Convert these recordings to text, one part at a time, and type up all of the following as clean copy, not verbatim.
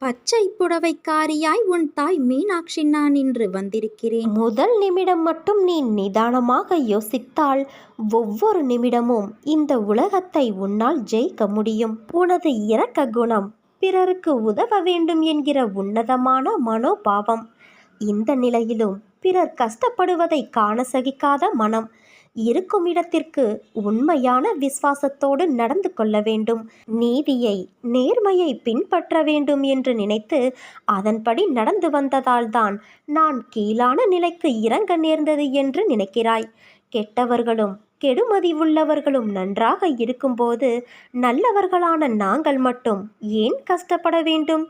பச்சை புடவைக்காரியாய் உன் தாய் மீனாட்சி நான் இன்று வந்திருக்கிறேன். முதல் நிமிடம் மட்டும் நீ நிதானமாக யோசித்தால் ஒவ்வொரு நிமிடமும் இந்த உலகத்தை உன்னால் ஜெயிக்க முடியும். உனது இரக்க குணம், பிறருக்கு உதவ வேண்டும் என்கிற உன்னதமான மனோபாவம், இந்த நிலையிலும் பிறர் கஷ்டப்படுவதை காண சகிக்காத மனம், இருக்கும் இடத்திற்கு உண்மையான விசுவாசத்தோடு நடந்து கொள்ள வேண்டும், நீதியை நேர்மையை பின்பற்ற வேண்டும் என்று நினைத்து அதன்படி நடந்து வந்ததால்தான் நான் கீழான நிலைக்கு இறங்க நேர்ந்தது என்று நினைக்கிறாய். கெட்டவர்களும் கெடுமதி உள்ளவர்களும் நன்றாக இருக்கும்போது நல்லவர்களான நாங்கள் மட்டும் ஏன் கஷ்டப்பட வேண்டும்?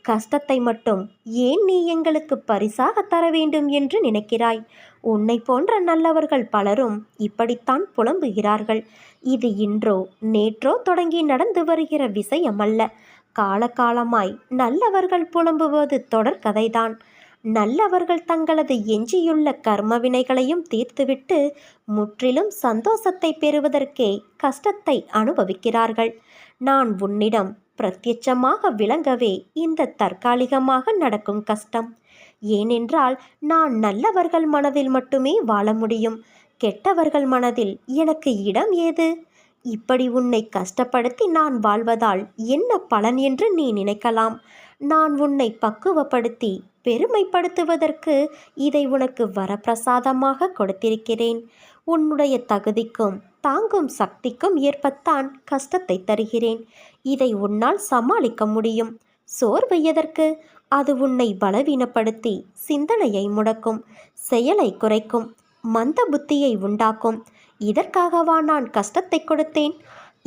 கஷ்டத்தை மட்டும் ஏன் நீ எங்களுக்கு பரிசாக தர வேண்டும் என்று நினைக்கிறாய்? உன்னை போன்ற நல்லவர்கள் பலரும் இப்படித்தான் புலம்புகிறார்கள். இது இன்றோ நேற்றோ தொடங்கி நடந்து வருகிற விஷயமல்ல. காலகாலமாய் நல்லவர்கள் புலம்புவது தொடர்கதைதான். நல்லவர்கள் தங்களது எஞ்சியுள்ள கர்ம வினைகளையும் தீர்த்துவிட்டு முற்றிலும் சந்தோஷத்தை பெறுவதற்கே கஷ்டத்தை அனுபவிக்கிறார்கள். நான் உன்னிடம் பிரத்யட்சமாக விளங்கவே இந்த தற்காலிகமாக நடக்கும் கஷ்டம். ஏனென்றால் நான் நல்லவர்கள் மனதில் மட்டுமே வாழ முடியும். கெட்டவர்கள் மனதில் எனக்கு இடம் ஏது? இப்படி உன்னை கஷ்டப்படுத்தி நான் வாழ்வதால் என்ன பலன் என்று நீ நினைக்கலாம். நான் உன்னை பக்குவப்படுத்தி பெருமைப்படுத்துவதற்கு இதை உனக்கு வரப்பிரசாதமாக கொடுத்திருக்கிறேன். உன்னுடைய தகுதிக்கும் தாங்கும் சக்திக்கும் ஏற்பத்தான் கஷ்டத்தை தருகிறேன். இதை உன்னால் சமாளிக்க முடியும். சோர்வு எதற்கு? அது உன்னை பலவீனப்படுத்தி சிந்தனையை முடக்கும், செயலை குறைக்கும், மந்த புத்தியை உண்டாக்கும். இதற்காகவா நான் கஷ்டத்தை கொடுத்தேன்?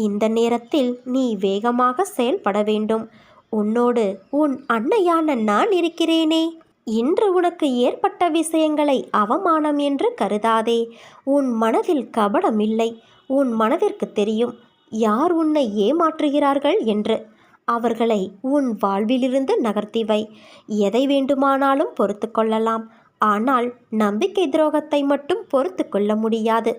இந்த நேரத்தில் நீ வேகமாக செயல்பட வேண்டும். உன்னோடு உன் அன்னையான நான் இருக்கிறேனே. இன்று உனக்கு ஏற்பட்ட விஷயங்களை அவமானம் என்று கருதாதே. உன் மனதில் கபடம் இல்லை. உன் மனதிற்கு தெரியும் யார் உன்னை ஏமாற்றுகிறார்கள் என்று. அவர்களை உன் வாழ்விலிருந்து நகர்த்தி வை. எதை வேண்டுமானாலும் பொறுத்து கொள்ளலாம். ஆனால் நம்பிக்கை துரோகத்தை மட்டும் பொறுத்து கொள்ள முடியாது.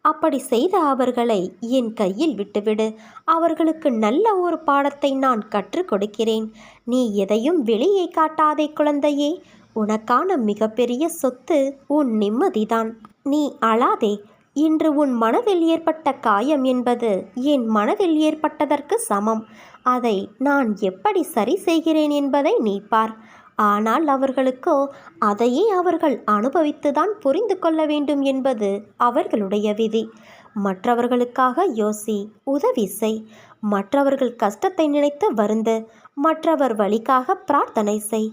அப்படி செய்த அவர்களை என் கையில் விட்டுவிடு. அவர்களுக்கு நல்ல ஒரு பாடத்தை நான் கற்றுக் கொடுக்கிறேன். நீ எதையும் வெளியே காட்டாதே குழந்தையே. உனக்கான மிகப்பெரிய சொத்து உன் நிம்மதிதான். நீ அழாதே. இன்று உன் மனதில் ஏற்பட்ட காயம் என்பது என் மனதில் ஏற்பட்டதற்கு சமம். அதை நான் எப்படி சரி செய்கிறேன் என்பதை நீ பார். ஆனால் அவர்களுக்கோ அதையே அவர்கள் அனுபவித்துதான் புரிந்து கொள்ள வேண்டும் என்பது அவர்களுடைய விதி. மற்றவர்களுக்காக யோசி, உதவி செய். மற்றவர்கள் கஷ்டத்தை நினைத்து வருந்து. மற்றவர் வழிக்காக பிரார்த்தனை செய்.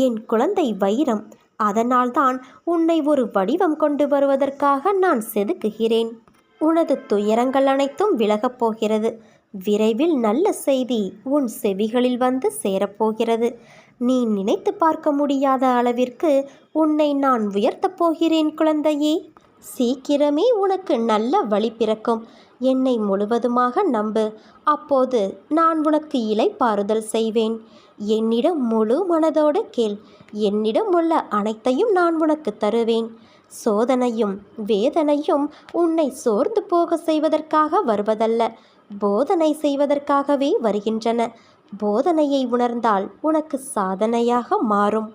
என் குழந்தை வைரம், அதனால்தான் உன்னை ஒரு வடிவம் கொண்டு வருவதற்காக நான் செதுக்குகிறேன். உனது துயரங்கள் அனைத்தும் விலகப் போகிறது. விரைவில் நல்ல செய்தி உன் செவிகளில் வந்து சேரப்போகிறது. நீ நினைத்து பார்க்க முடியாத அளவிற்கு உன்னை நான் உயர்த்தப் போகிறேன் குழந்தையே. சீக்கிரமே உனக்கு நல்ல வழி பிறக்கும். என்னை முழுவதுமாக நம்பு. அப்போது நான் உனக்கு இளைப்பாறுதல் செய்வேன். என்னிடம் முழு மனதோடு கேள். என்னிடம் உள்ள அனைத்தையும் நான் உனக்கு தருவேன். சோதனையும் வேதனையும் உன்னை சோர்ந்து போக செய்வதற்காக வருவதல்ல, போதனை செய்வதற்காகவே வருகின்றன. போதனையை உணர்ந்தால் உனக்கு சாதனையாக மாறும்.